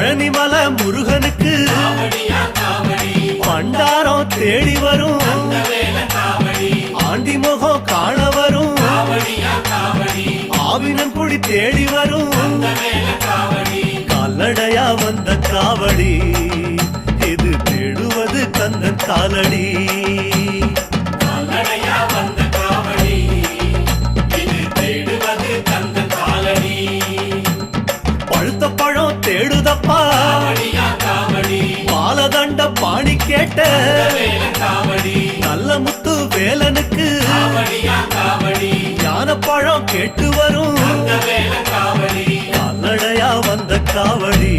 பழனிமலை முருகனுக்கு பண்டாரம் தேடி வரும் ஆண்டி முகம் காண வரும் ஆவினங்குடி தேடி வரும் கால்நடையா வந்த காவடி இது தேடுவது கந்தன் காலடி பழுத்த பழம் தேடுதப்பா பாலதண்ட பாணி கேட்ட நல்ல முத்து வேலனுக்கு ஞானப்பழம் கேட்டு வரும் கால்நடையா வந்த காவடி